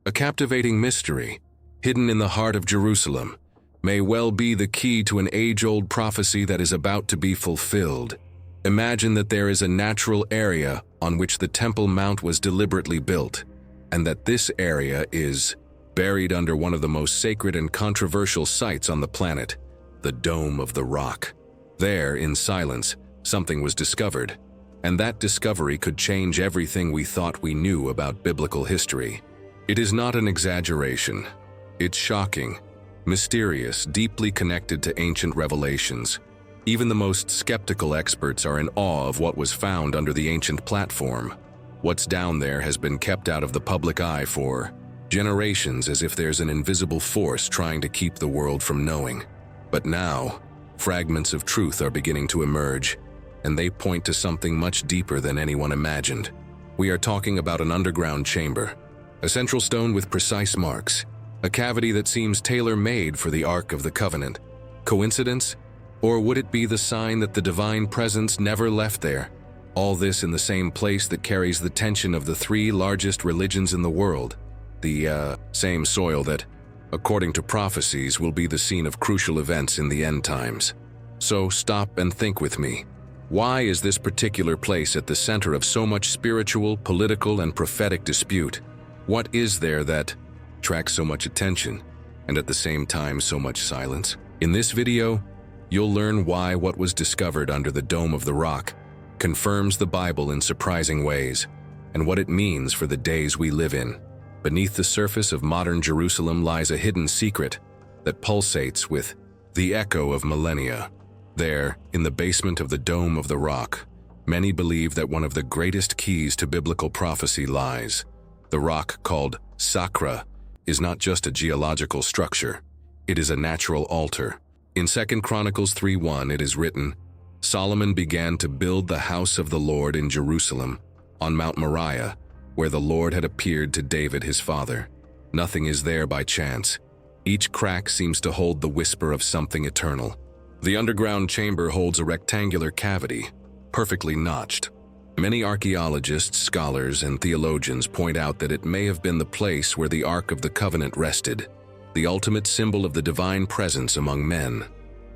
A captivating mystery, hidden in the heart of Jerusalem, may well be the key to an age-old prophecy that is about to be fulfilled. Imagine that there is a natural area on which the Temple Mount was deliberately built, and that this area is buried under one of the most sacred and controversial sites on the planet, the Dome of the Rock. There, in silence, something was discovered, and that discovery could change everything we thought we knew about biblical history. It is not an exaggeration. It's shocking, mysterious, deeply connected to ancient revelations. Even the most skeptical experts are in awe of what was found under the ancient platform. What's down there has been kept out of the public eye for generations, as if there's an invisible force trying to keep the world from knowing. But now, fragments of truth are beginning to emerge, and they point to something much deeper than anyone imagined. We are talking about an underground chamber, a central stone with precise marks, a cavity that seems tailor-made for the Ark of the Covenant. Coincidence? Or would it be the sign that the divine presence never left there? All this in the same place that carries the tension of the three largest religions in the world. The same soil that, according to prophecies, will be the scene of crucial events in the end times. So stop and think with me. Why is this particular place at the center of so much spiritual, political, and prophetic dispute? What is there that attracts so much attention, and at the same time so much silence? In this video, you'll learn why what was discovered under the Dome of the Rock confirms the Bible in surprising ways, and what it means for the days we live in. Beneath the surface of modern Jerusalem lies a hidden secret that pulsates with the echo of millennia. There, in the basement of the Dome of the Rock, many believe that one of the greatest keys to biblical prophecy lies. The rock, called Sakra, is not just a geological structure. It is a natural altar. In 2 Chronicles 3:1 it is written, Solomon began to build the house of the Lord in Jerusalem, on Mount Moriah, where the Lord had appeared to David his father. Nothing is there by chance. Each crack seems to hold the whisper of something eternal. The underground chamber holds a rectangular cavity, perfectly notched. Many archaeologists, scholars, and theologians point out that it may have been the place where the Ark of the Covenant rested, the ultimate symbol of the divine presence among men.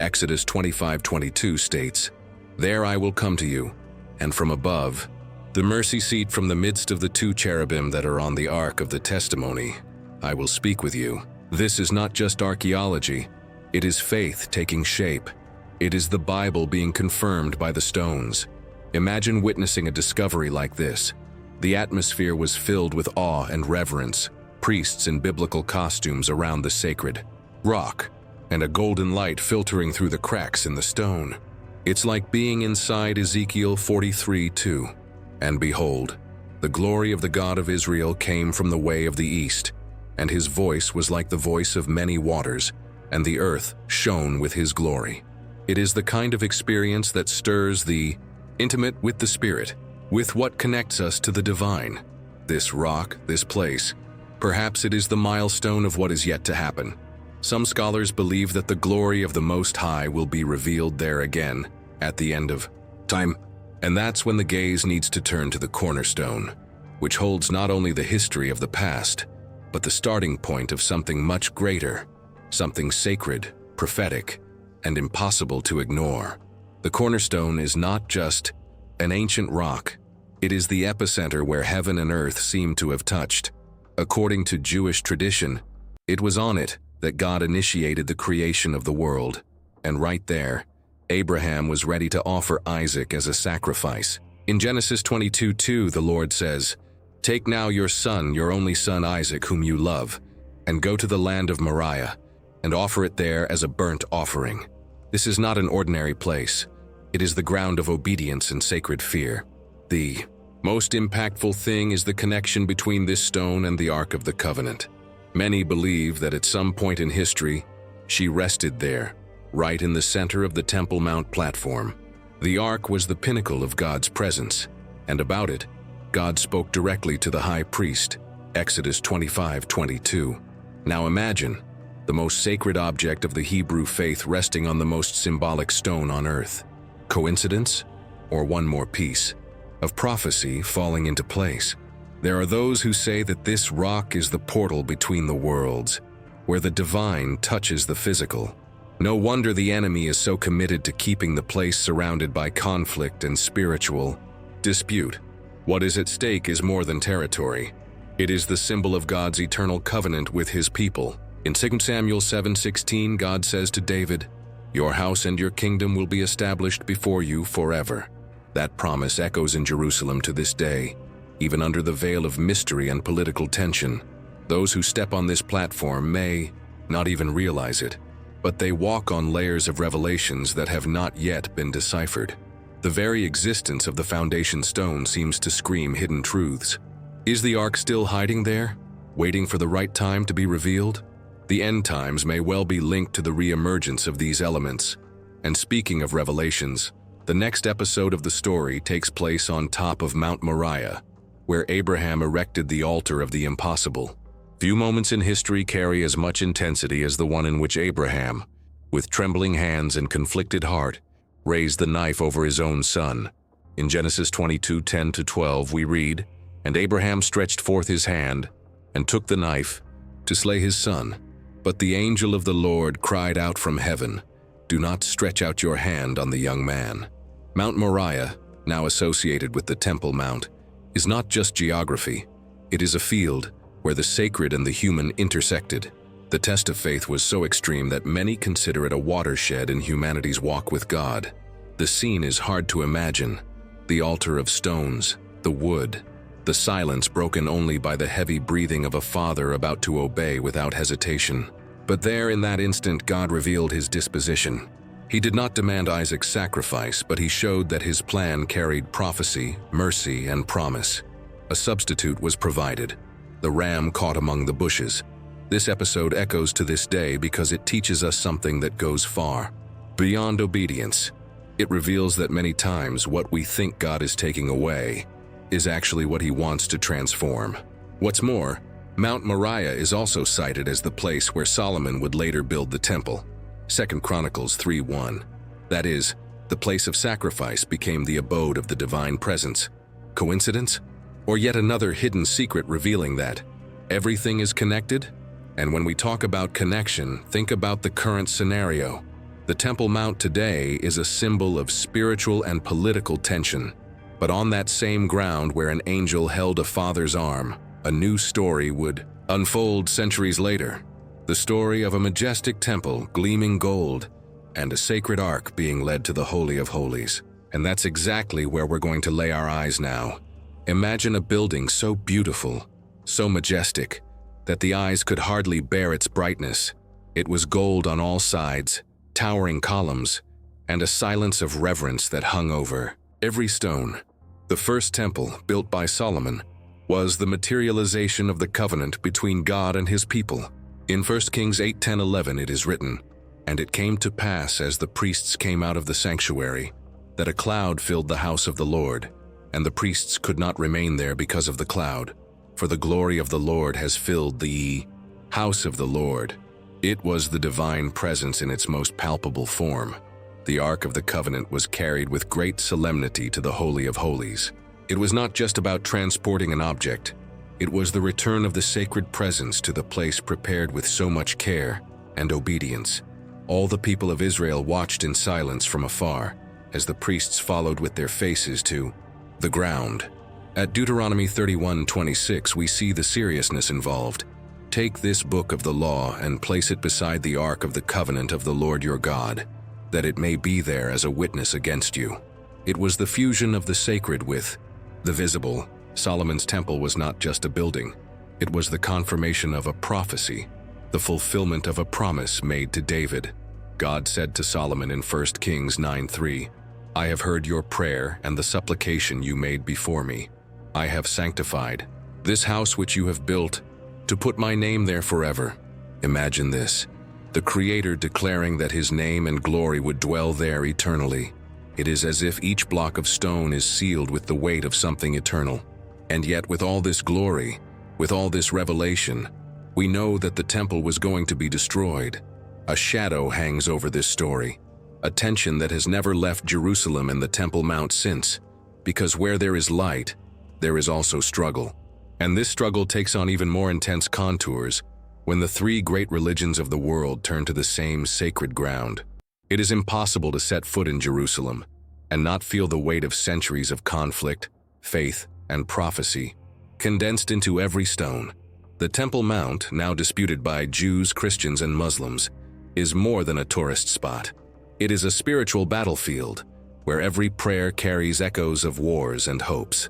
Exodus 25:22 states, There I will come to you, and from above, the mercy seat from the midst of the two cherubim that are on the Ark of the Testimony, I will speak with you. This is not just archaeology, it is faith taking shape. It is the Bible being confirmed by the stones. Imagine witnessing a discovery like this. The atmosphere was filled with awe and reverence, priests in biblical costumes around the sacred rock, and a golden light filtering through the cracks in the stone. It's like being inside Ezekiel 43:2. And behold, the glory of the God of Israel came from the way of the east, and his voice was like the voice of many waters, and the earth shone with his glory. It is the kind of experience that stirs the intimate with the Spirit, with what connects us to the divine. This rock, this place, perhaps it is the milestone of what is yet to happen. Some scholars believe that the glory of the Most High will be revealed there again, at the end of time. And that's when the gaze needs to turn to the cornerstone, which holds not only the history of the past, but the starting point of something much greater, something sacred, prophetic, and impossible to ignore. The cornerstone is not just an ancient rock, it is the epicenter where heaven and earth seem to have touched. According to Jewish tradition, it was on it that God initiated the creation of the world, and right there, Abraham was ready to offer Isaac as a sacrifice. In Genesis 22:2, the Lord says, Take now your son, your only son Isaac, whom you love, and go to the land of Moriah, and offer it there as a burnt offering. This is not an ordinary place. It is the ground of obedience and sacred fear. The most impactful thing is the connection between this stone and the Ark of the Covenant. Many believe that at some point in history, she rested there, right in the center of the Temple Mount platform. The Ark was the pinnacle of God's presence, and about it, God spoke directly to the high priest, Exodus 25:22. Now imagine, the most sacred object of the Hebrew faith resting on the most symbolic stone on earth. Coincidence? Or one more piece of prophecy falling into place? There are those who say that this rock is the portal between the worlds, where the divine touches the physical. No wonder the enemy is so committed to keeping the place surrounded by conflict and spiritual dispute. What is at stake is more than territory. It is the symbol of God's eternal covenant with his people. In 2 Samuel 7:16, God says to David, "Your house and your kingdom will be established before you forever." That promise echoes in Jerusalem to this day, even under the veil of mystery and political tension. Those who step on this platform may not even realize it, but they walk on layers of revelations that have not yet been deciphered. The very existence of the foundation stone seems to scream hidden truths. Is the ark still hiding there, waiting for the right time to be revealed? The end times may well be linked to the re-emergence of these elements. And speaking of revelations, the next episode of the story takes place on top of Mount Moriah, where Abraham erected the altar of the impossible. Few moments in history carry as much intensity as the one in which Abraham, with trembling hands and conflicted heart, raised the knife over his own son. In Genesis 22:10-12 we read, "And Abraham stretched forth his hand, and took the knife, to slay his son. But the angel of the Lord cried out from heaven, 'Do not stretch out your hand on the young man.'" Mount Moriah, now associated with the Temple Mount, is not just geography. It is a field where the sacred and the human intersected. The test of faith was so extreme that many consider it a watershed in humanity's walk with God. The scene is hard to imagine. The altar of stones, the wood, the silence broken only by the heavy breathing of a father about to obey without hesitation. But there in that instant God revealed his disposition. He did not demand Isaac's sacrifice, but he showed that his plan carried prophecy, mercy, and promise. A substitute was provided, the ram caught among the bushes. This episode echoes to this day because it teaches us something that goes far beyond obedience. It reveals that many times what we think God is taking away is actually what he wants to transform. What's more, Mount Moriah is also cited as the place where Solomon would later build the temple. 2 Chronicles 3:1. That is, the place of sacrifice became the abode of the divine presence. Coincidence? Or yet another hidden secret revealing that everything is connected? And when we talk about connection, think about the current scenario. The Temple Mount today is a symbol of spiritual and political tension. But on that same ground where an angel held a father's arm, a new story would unfold centuries later. The story of a majestic temple, gleaming gold, and a sacred ark being led to the Holy of Holies. And that's exactly where we're going to lay our eyes now. Imagine a building so beautiful, so majestic, that the eyes could hardly bear its brightness. It was gold on all sides, towering columns, and a silence of reverence that hung over every stone. The first temple, built by Solomon, was the materialization of the covenant between God and his people. In 1 Kings 8:10-11 it is written, "And it came to pass as the priests came out of the sanctuary, that a cloud filled the house of the Lord, and the priests could not remain there because of the cloud, for the glory of the Lord has filled the house of the Lord." It was the divine presence in its most palpable form. The Ark of the Covenant was carried with great solemnity to the Holy of Holies. It was not just about transporting an object. It was the return of the sacred presence to the place prepared with so much care and obedience. All the people of Israel watched in silence from afar as the priests followed with their faces to the ground. At Deuteronomy 31:26 we see the seriousness involved. "Take this book of the law and place it beside the Ark of the Covenant of the Lord your God, that it may be there as a witness against you." It was the fusion of the sacred with the visible. Solomon's temple was not just a building. It was the confirmation of a prophecy, the fulfillment of a promise made to David. God said to Solomon in 1 Kings 9:3, "I have heard your prayer and the supplication you made before me. I have sanctified this house which you have built, to put my name there forever." Imagine this, the Creator declaring that his name and glory would dwell there eternally. It is as if each block of stone is sealed with the weight of something eternal. And yet with all this glory, with all this revelation, we know that the temple was going to be destroyed. A shadow hangs over this story, a tension that has never left Jerusalem and the Temple Mount since, because where there is light, there is also struggle. And this struggle takes on even more intense contours when the three great religions of the world turn to the same sacred ground. It is impossible to set foot in Jerusalem and not feel the weight of centuries of conflict, faith, and prophecy condensed into every stone. The Temple Mount, now disputed by Jews, Christians, and Muslims, is more than a tourist spot. It is a spiritual battlefield where every prayer carries echoes of wars and hopes.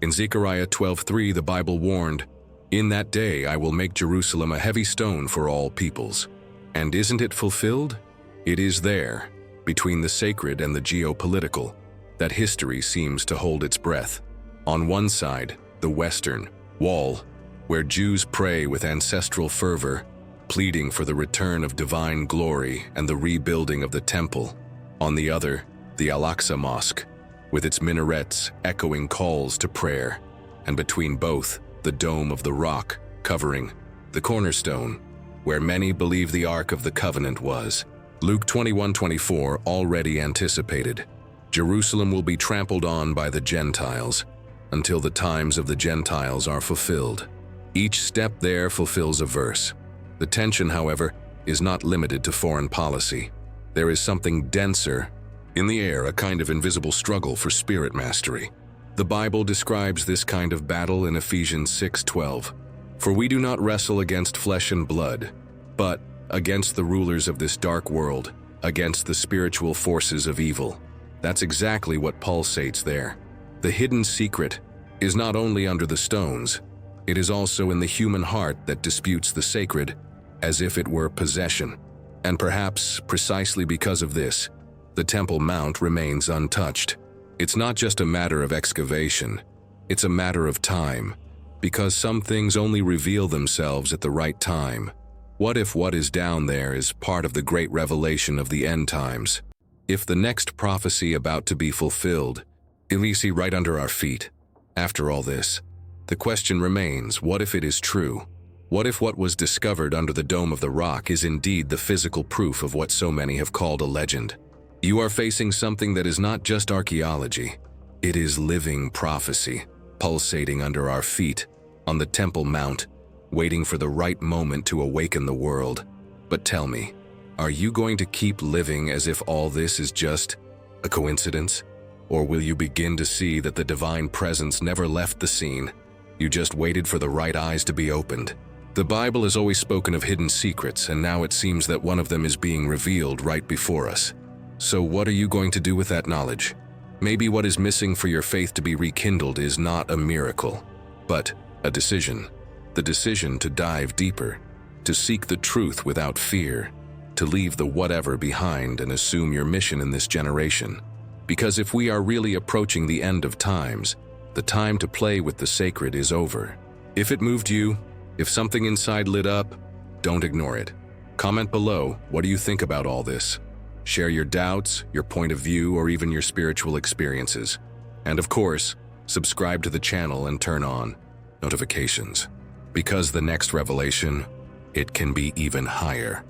In Zechariah 12:3, the Bible warned, "In that day I will make Jerusalem a heavy stone for all peoples." And isn't it fulfilled? It is there, between the sacred and the geopolitical, that history seems to hold its breath. On one side, the Western Wall, where Jews pray with ancestral fervor, pleading for the return of divine glory and the rebuilding of the temple. On the other, the Al-Aqsa Mosque, with its minarets echoing calls to prayer, and between both, the Dome of the Rock covering the cornerstone, where many believe the Ark of the Covenant was. Luke 21:24 already anticipated, Jerusalem will be trampled on by the Gentiles until the times of the Gentiles are fulfilled. Each step there fulfills a verse. The tension, however, is not limited to foreign policy. There is something denser in the air, a kind of invisible struggle for spirit mastery. The Bible describes this kind of battle in Ephesians 6:12. "For we do not wrestle against flesh and blood, but against the rulers of this dark world, against the spiritual forces of evil." That's exactly what Paul states there. The hidden secret is not only under the stones, it is also in the human heart that disputes the sacred as if it were possession. And perhaps precisely because of this, the Temple Mount remains untouched. It's not just a matter of excavation, it's a matter of time, because some things only reveal themselves at the right time. What if what is down there is part of the great revelation of the end times? If the next prophecy about to be fulfilled, Elise right under our feet. After all this, the question remains, what if it is true? What if what was discovered under the Dome of the Rock is indeed the physical proof of what so many have called a legend? You are facing something that is not just archaeology. It is living prophecy, pulsating under our feet, on the Temple Mount, waiting for the right moment to awaken the world. But tell me, are you going to keep living as if all this is just a coincidence? Or will you begin to see that the divine presence never left the scene? You just waited for the right eyes to be opened. The Bible has always spoken of hidden secrets, and now it seems that one of them is being revealed right before us. So what are you going to do with that knowledge? Maybe what is missing for your faith to be rekindled is not a miracle, but a decision. The decision to dive deeper, to seek the truth without fear, to leave the whatever behind and assume your mission in this generation. Because if we are really approaching the end of times, the time to play with the sacred is over. If it moved you, if something inside lit up, don't ignore it. Comment below, what do you think about all this? Share your doubts, your point of view, or even your spiritual experiences. And of course, subscribe to the channel and turn on notifications. Because the next revelation, it can be even higher.